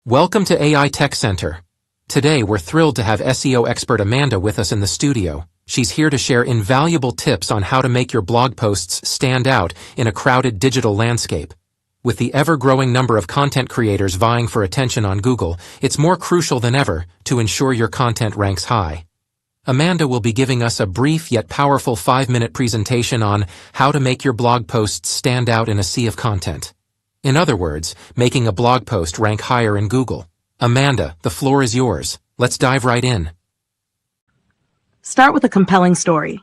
Welcome to AITechCentre. Today we're thrilled to have SEO expert Amanda with us in the studio. She's here to share invaluable tips on how to make your blog posts stand out in a crowded digital landscape. With the ever-growing number of content creators vying for attention on Google, it's more crucial than ever to ensure your content ranks high. Amanda will be giving us a brief yet powerful 5-minute presentation on how to make your blog posts stand out in a sea of content. In other words, making a blog post rank higher in Google. Amanda, the floor is yours. Let's dive right in. Start with a compelling story.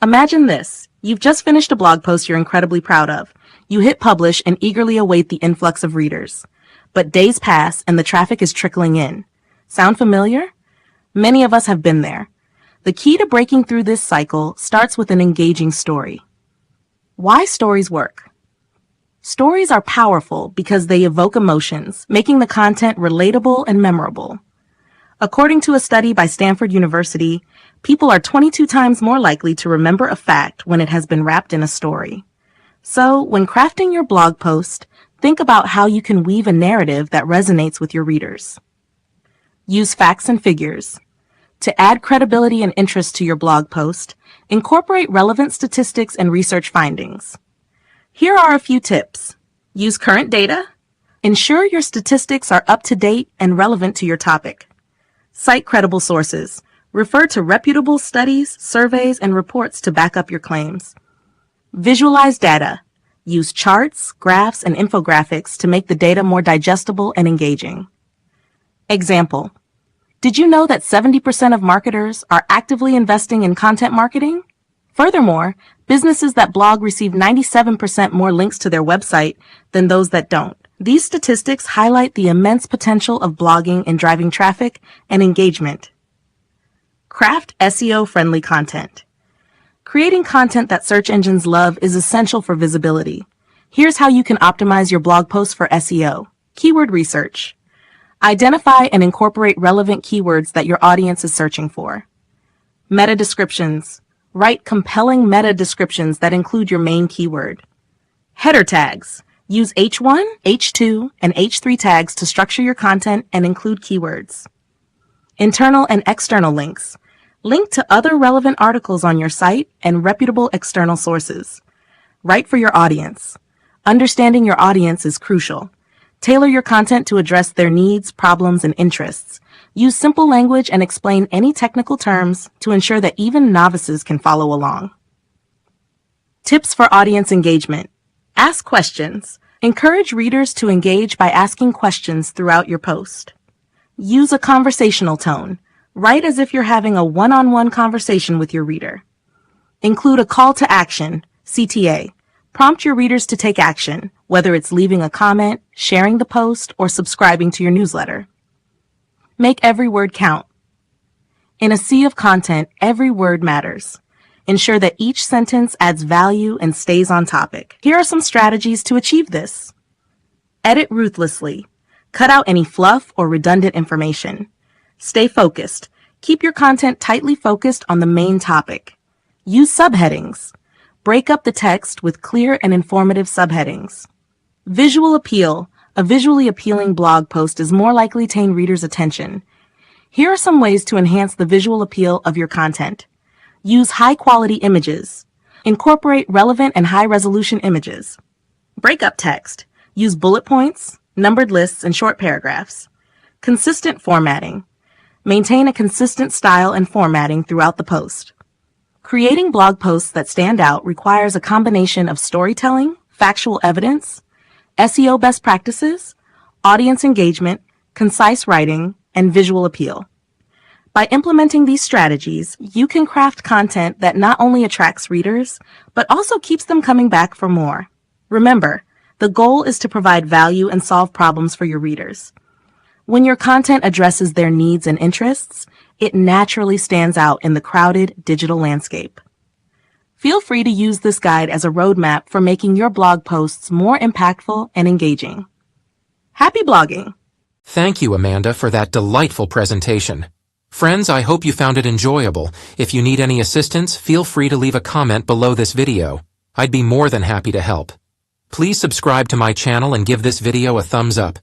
Imagine this. You've just finished a blog post you're incredibly proud of. You hit publish and eagerly await the influx of readers. But days pass and the traffic is trickling in. Sound familiar? Many of us have been there. The key to breaking through this cycle starts with an engaging story. Why stories work? Stories are powerful because they evoke emotions, making the content relatable and memorable. According to a study by Stanford University, people are 22 times more likely to remember a fact when it has been wrapped in a story. So, when crafting your blog post, think about how you can weave a narrative that resonates with your readers. Use facts and figures. To add credibility and interest to your blog post, incorporate relevant statistics and research findings. Here are a few tips. Use current data. Ensure your statistics are up to date and relevant to your topic. Cite credible sources. Refer to reputable studies, surveys, and reports to back up your claims. Visualize data. Use charts, graphs, and infographics to make the data more digestible and engaging. Example. Did you know that 70% of marketers are actively investing in content marketing? Furthermore, businesses that blog receive 97% more links to their website than those that don't. These statistics highlight the immense potential of blogging in driving traffic and engagement. Craft SEO-friendly content. Creating content that search engines love is essential for visibility. Here's how you can optimize your blog post for SEO. Keyword research. Identify and incorporate relevant keywords that your audience is searching for. Meta descriptions. Write compelling meta descriptions that include your main keyword. Header tags. Use H1, H2, and H3 tags to structure your content and include keywords. Internal and external links. Link to other relevant articles on your site and reputable external sources. Write for your audience. Understanding your audience is crucial. Tailor your content to address their needs, problems, and interests. Use simple language and explain any technical terms to ensure that even novices can follow along. Tips for audience engagement. Ask questions. Encourage readers to engage by asking questions throughout your post. Use a conversational tone. Write as if you're having a one-on-one conversation with your reader. Include a call to action, CTA. Prompt your readers to take action, whether it's leaving a comment, sharing the post, or subscribing to your newsletter. Make every word count. In a sea of content, every word matters. Ensure that each sentence adds value and stays on topic. Here are some strategies to achieve this. Edit ruthlessly. Cut out any fluff or redundant information. Stay focused. Keep your content tightly focused on the main topic. Use subheadings. Break up the text with clear and informative subheadings. Visual appeal. A visually appealing blog post is more likely to gain readers' attention. Here are some ways to enhance the visual appeal of your content. Use high-quality images. Incorporate relevant and high-resolution images. Break up text. Use bullet points, numbered lists, and short paragraphs. Consistent formatting. Maintain a consistent style and formatting throughout the post. Creating blog posts that stand out requires a combination of storytelling, factual evidence, SEO best practices, audience engagement, concise writing, and visual appeal. By implementing these strategies, you can craft content that not only attracts readers, but also keeps them coming back for more. Remember, the goal is to provide value and solve problems for your readers. When your content addresses their needs and interests, it naturally stands out in the crowded digital landscape. Feel free to use this guide as a roadmap for making your blog posts more impactful and engaging. Happy blogging! Thank you, Amanda, for that delightful presentation. Friends, I hope you found it enjoyable. If you need any assistance, feel free to leave a comment below this video. I'd be more than happy to help. Please subscribe to my channel and give this video a thumbs up.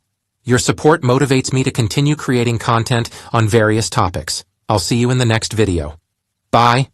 Your support motivates me to continue creating content on various topics. I'll see you in the next video. Bye.